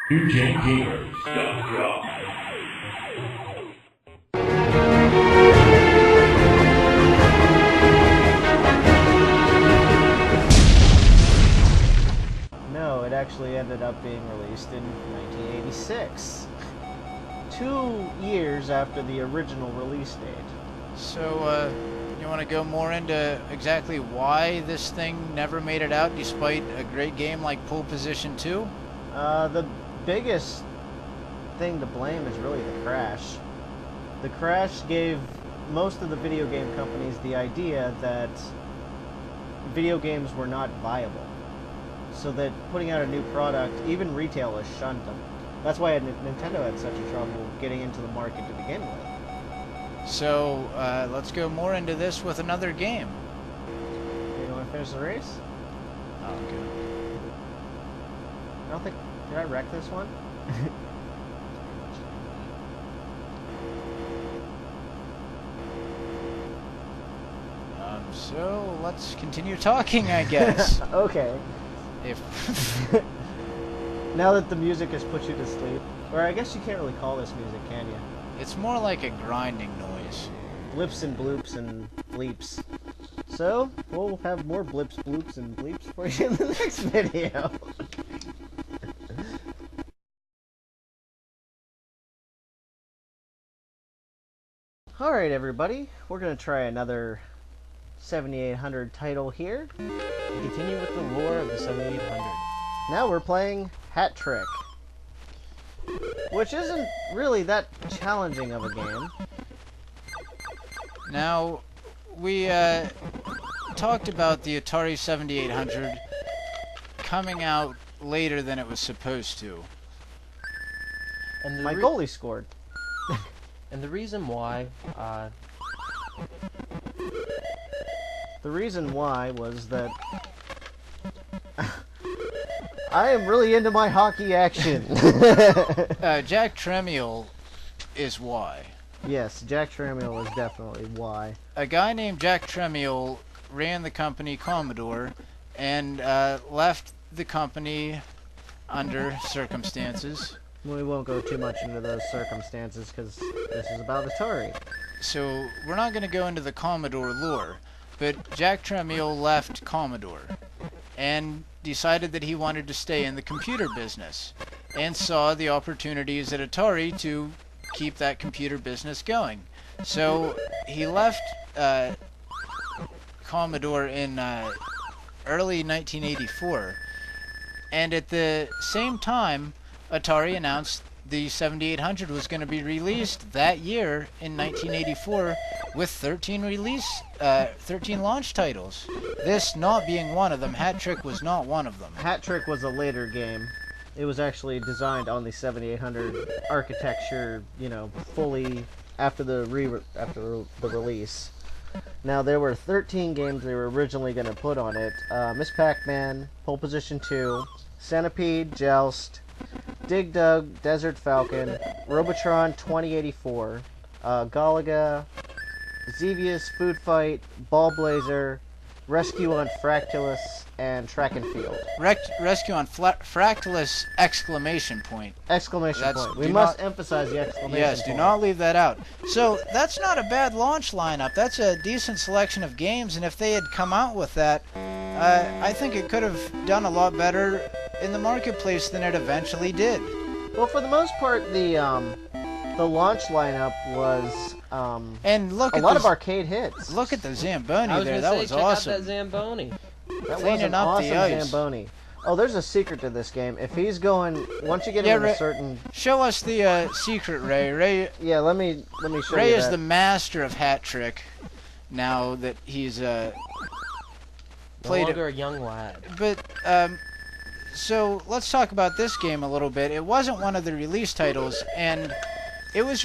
NewGenGamers.com. No, it actually ended up being released in 1986. 2 years after the original release date. So, you want to go more into exactly why this thing never made it out despite a great game like Pole Position 2? The biggest thing to blame is really the crash. The crash gave most of the video game companies the idea that video games were not viable. So that putting out a new product, even retailers shunned them. That's why Nintendo had such a trouble getting into the market to begin with. So, let's go more into this with another game. You want to finish the race? Oh, okay. I don't think... Did I wreck this one? So, let's continue talking, I guess. Okay. If... Now that the music has put you to sleep. Or I guess you can't really call this music, can you? It's more like a grinding noise. Blips and bloops and bleeps. So, we'll have more blips, bloops, and bleeps for you in the next video. Alright everybody, we're going to try another 7800 title here. And continue with the lore of the 7800. Now we're playing Hat Trick. Which isn't really that challenging of a game. Now, we talked about the Atari 7800 coming out later than it was supposed to. And My goalie scored. And the reason why, the reason why was that I am really into my hockey action. Jack Tremiel is why. Yes, Jack Tramiel is definitely why. A guy named Jack Tremiel ran the company Commodore and left the company under circumstances. We won't go too much into those circumstances because this is about Atari. So we're not going to go into the Commodore lore, but Jack Tremiel left Commodore and decided that he wanted to stay in the computer business and saw the opportunities at Atari to keep that computer business going. So he left Commodore in early 1984, and at the same time Atari announced the 7800 was going to be released that year in 1984 with 13 launch titles. This not being one of them. Hat Trick was not one of them. Hat Trick was a later game. It was actually designed on the 7800 architecture, you know, fully after the release. Now there were 13 games they were originally going to put on it. Miss Pac-Man, Pole Position 2, Centipede, Joust, Dig Dug, Desert Falcon, Robotron 2084, Galaga, Xevious, Food Fight, Ball Blazer, Rescue on Fractalus, and Track and Field. Rescue on Fractalus! Exclamation point. Exclamation point. We must emphasize the exclamation point. Yes, do not leave that out. So that's not a bad launch lineup. That's a decent selection of games, and if they had come out with that, I think it could have done a lot better in the marketplace than it eventually did. Well, for the most part, the launch lineup was and look a at lot of arcade hits. Look at the Zamboni I was there. gonna That was say, check awesome. out that Zamboni. That was Cleaning an up awesome the ice. Zamboni. Oh, there's a secret to this game. If he's going, once you get him in a certain... Show us the secret, Ray. Yeah, let me show Ray you is that. the master of Hat Trick. Now that he's No played longer it, a young lad. but so let's talk about this game a little bit. It wasn't one of the release titles, and it was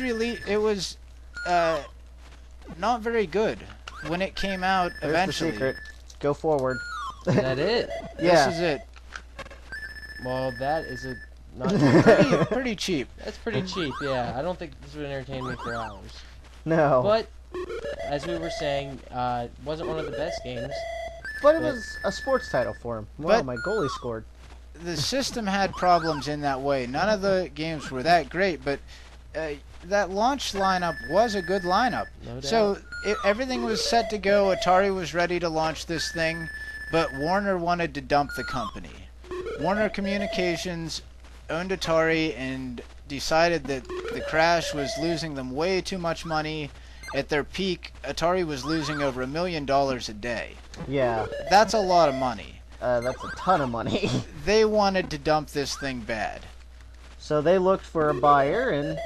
not very good when it came out. There's eventually. the secret. Go forward. Is that it? Yeah. This is it. Well, that is a not. Pretty cheap. That's pretty cheap. Yeah, I don't think this would entertain me for hours. No. But as we were saying, it wasn't one of the best games. But it was a sports title for him. Wow, But- my goalie scored. the system had problems in that way. None of the games were that great, but that launch lineup was a good lineup. No doubt. So everything was set to go. Atari was ready to launch this thing, but Warner wanted to dump the company. Warner Communications owned Atari and decided that the crash was losing them way too much money. At their peak, Atari was losing over $1 million a day. Yeah, That's a lot of money. that's a ton of money. They wanted to dump this thing bad. So they looked for a buyer, and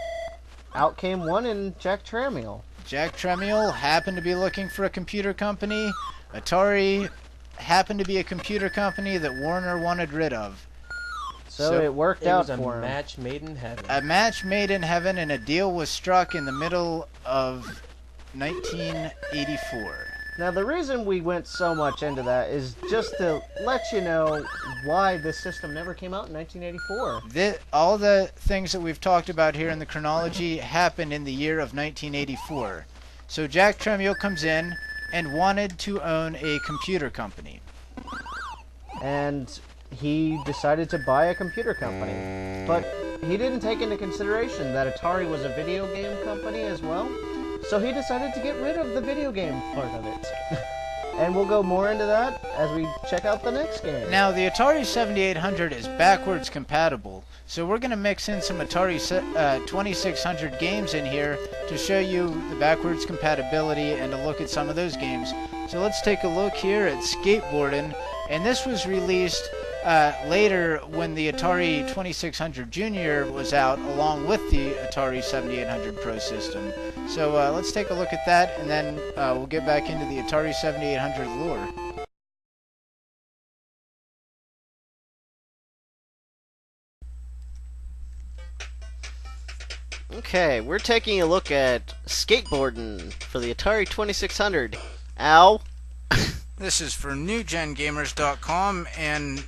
out came one in Jack Tramiel. Jack Tramiel happened to be looking for a computer company. Atari happened to be a computer company that Warner wanted rid of. So it worked It out was a for him. match made in heaven. A match made in heaven, and a deal was struck in the middle of 1984. Now, the reason we went so much into that is just to let you know why this system never came out in 1984. All the things that we've talked about here in the chronology happened in the year of 1984. So Jack Tramiel comes in and wanted to own a computer company. And he decided to buy a computer company. But he didn't take into consideration that Atari was a video game company as well. So he decided to get rid of the video game part of it. And we'll go more into that as we check out the next game. Now, the Atari 7800 is backwards compatible, so we're going to mix in some Atari 2600 games in here to show you the backwards compatibility and to look at some of those games. So let's take a look here at Skateboarding, and this was released later when the Atari 2600 Junior was out, along with the Atari 7800 Pro system. So let's take a look at that, and then we'll get back into the Atari 7800 lore. Okay, we're taking a look at Skateboarding for the Atari 2600. Ow! This is for newgengamers.com and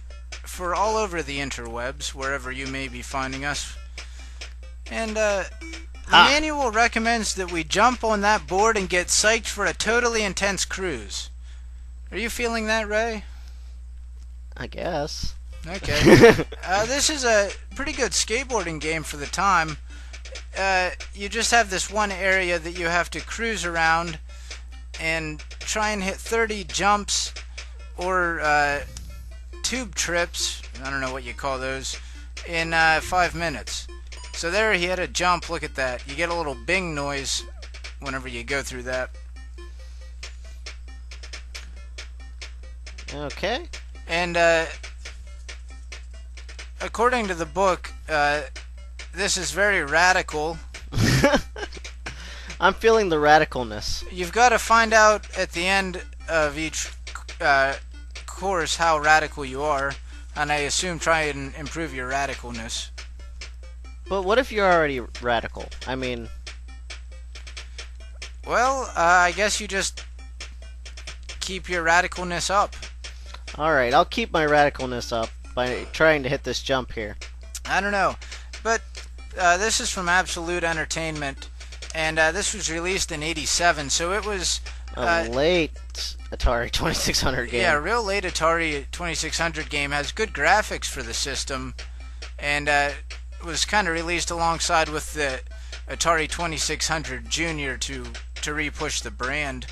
for all over the interwebs, wherever you may be finding us. And the manual recommends that we jump on that board and get psyched for a totally intense cruise. Are you feeling that, Ray? I guess. Okay. This is a pretty good skateboarding game for the time. You just have this one area that you have to cruise around and try and hit 30 jumps or tube trips, I don't know what you call those, in 5 minutes. So there he had a jump, look at that. You get a little bing noise whenever you go through that. Okay. And according to the book, this is very radical. I'm feeling the radicalness. You've got to find out at the end of each course how radical you are, and I assume try and improve your radicalness. But what if you're already radical? I mean... Well, I guess you just keep your radicalness up. Alright, I'll keep my radicalness up by trying to hit this jump here. I don't know, but this is from Absolute Entertainment, and this was released in '87, so it was A late Atari 2600 game. yeah, a real late Atari 2600 game. Has good graphics for the system, and was kind of released alongside with the Atari 2600 Junior to re-push the brand.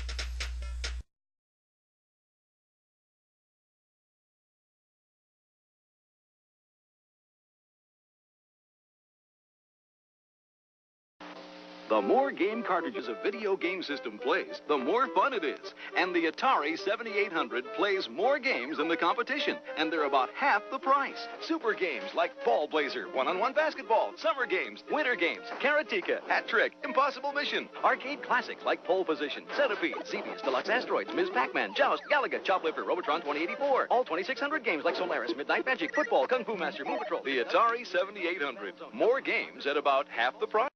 The more game cartridges a video game system plays, the more fun it is. And the Atari 7800 plays more games than the competition, and they're about half the price. Super games like Ball Blazer, one-on-one basketball, summer games, winter games, Karateka, Hat Trick, Impossible Mission, arcade classics like Pole Position, Centipede, Xevious, Deluxe Asteroids, Ms. Pac-Man, Joust, Galaga, Choplifter, Robotron 2084, all 2600 games like Solaris, Midnight Magic, Football, Kung Fu Master, Move Patrol. The Atari 7800. More games at about half the price.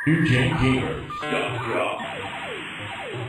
NewGenGamers.com.